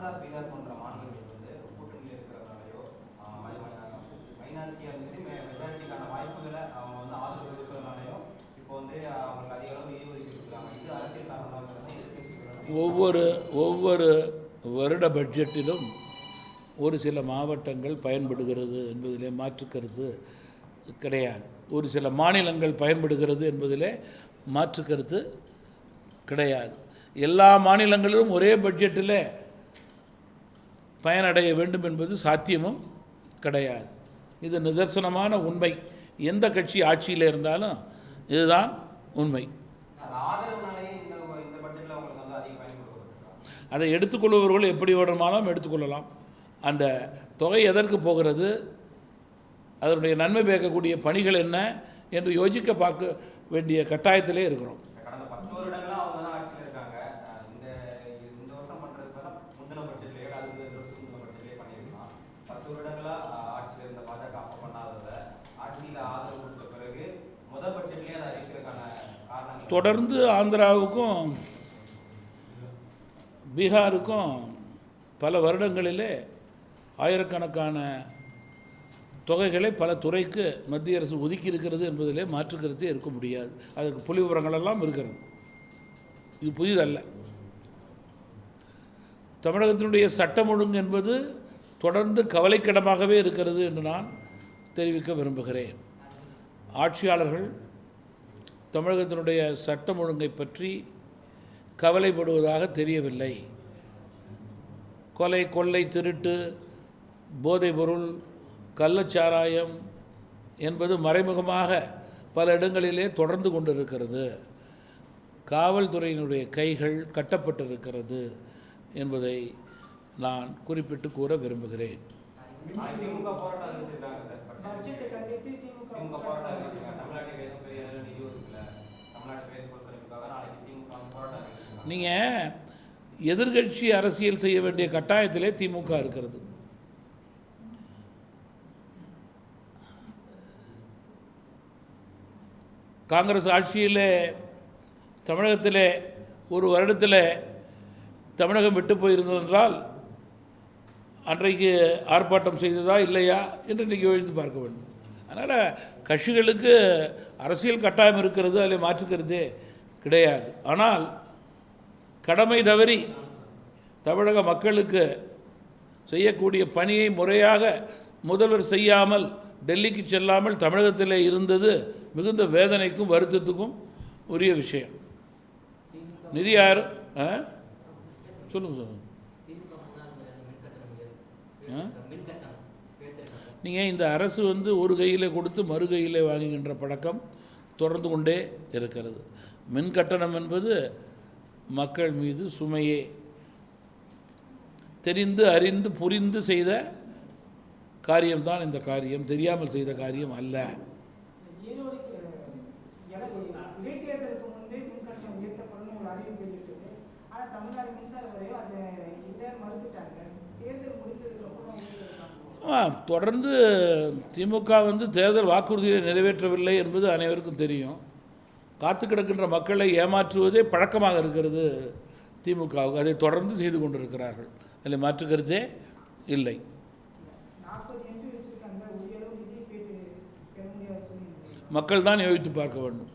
மாநில பீகார் போன்ற மாநிலங்கள் வந்து கூட்டணியில் இருக்கிறதுனாலையோ மைனாரிட்டியாக சரி மெஜாரிட்டிக்கான வாய்ப்புகளை அவங்க வந்து ஆதரவு இருக்கிறதுனாலையோ இப்போ வந்து அவங்களுக்கு அதிக அளவு நிதி ஒதுக்கி கொடுக்குறாங்க. இது அரசியல் காரணமாக ஒவ்வொரு வருட பட்ஜெட்டிலும் ஒரு சில மாவட்டங்கள் பயன்படுகிறது என்பதிலே மாற்றுக்கருத்து கிடையாது. ஒரு சில மாநிலங்கள் பயன்படுகிறது என்பதிலே மாற்றுக்கருத்து கிடையாது. எல்லா மாநிலங்களிலும் ஒரே பட்ஜெட்டில் பயனடைய வேண்டும் என்பது சாத்தியமும் கிடையாது. இது நிதர்சனமான உண்மை. எந்த கட்சி ஆட்சியில் இருந்தாலும் இதுதான் உண்மை. அதை எடுத்துக்கொள்பவர்கள் எப்படி வேணுமானாலும் எடுத்துக்கொள்ளலாம். அந்த தொகை எதற்கு போகிறது, அதனுடைய நன்மை பயக்கக்கூடிய பணிகள் என்ன என்று யோசிக்க பார்க்க வேண்டிய கட்டாயத்திலே இருக்கிறோம். தொடர்ந்து ஆந்திராவுக்கும் பீகாருக்கும் பல வருடங்களிலே ஆயிரக்கணக்கான தொகைகளை பல துறைக்கு மத்திய அரசு ஒதுக்கி இருக்கிறது என்பதிலே மாற்றுக்கருத்தே இருக்க முடியாது. அதற்கு புள்ளி விவரங்களெல்லாம் இருக்கிறது. இது புதிதல்ல. தமிழகத்தினுடைய சட்டம் ஒழுங்கு என்பது தொடர்ந்து கவலைக்கிடமாகவே இருக்கிறது என்று நான் தெரிவிக்க விரும்புகிறேன். ஆட்சியாளர்கள் தமிழகத்தினுடைய சட்டம் ஒழுங்கை பற்றி கவலைப்படுவதாக தெரியவில்லை. கொலை, கொள்ளை, திருட்டு, போதைப்பொருள், கள்ளச்சாராயம் என்பது மறைமுகமாக பல இடங்களிலே தொடர்ந்து கொண்டிருக்கிறது. காவல்துறையினுடைய கைகள் கட்டப்பட்டிருக்கிறது என்பதை நான் குறிப்பிட்டு கூற விரும்புகிறேன். நீங்கள் எதிர்கட்சி அரசியல் செய்ய வேண்டிய கட்டாயத்திலே திமுக இருக்கிறது. காங்கிரஸ் ஆட்சியில் தமிழகத்தில் ஒரு வருடத்தில் தமிழகம் விட்டு போயிருந்ததென்றால் அன்றைக்கு ஆர்ப்பாட்டம் செய்ததா இல்லையா என்று இன்றைக்கி யோசித்து பார்க்க வேண்டும். அதனால் கட்சிகளுக்கு அரசியல் கட்டாயம் இருக்கிறது, அதில் மாற்றுக்கிறதே கிடையாது. ஆனால் கடமை தவறி தமிழக மக்களுக்கு செய்யக்கூடிய பணியை முறையாக முதல்வர் செய்யாமல் டெல்லிக்கு செல்லாமல் தமிழகத்தில் இருந்தது மிகுந்த வேதனைக்கும் வருத்தத்துக்கும் உரிய விஷயம். நிதி சொல்லுங்கள். நீங்கள் இந்த அரசு வந்து ஒரு கையில் கொடுத்து மறு கையில் வாங்குகின்ற பழக்கம் தொடர்ந்து கொண்டே இருக்கிறது. மின் கட்டணம் என்பது மக்கள் மீது சுமையே. தெரிந்து அறிந்து புரிந்து செய்த காரியம்தான் இந்த காரியம், தெரியாமல் செய்த காரியம் அல்ல. தொடர்ந்து திமுக வந்து தேர்தல் வாக்குறுதியை நிறைவேற்றவில்லை என்பது அனைவருக்கும் தெரியும். காத்து கிடக்கின்ற மக்களை ஏமாற்றுவதே பழக்கமாக இருக்கிறது திமுகவுக்கு. அதை தொடர்ந்து செய்து கொண்டிருக்கிறார்கள். அதில் மாற்றுக்கிறதே இல்லை. மக்கள் தான் யோசித்து பார்க்க வேண்டும்.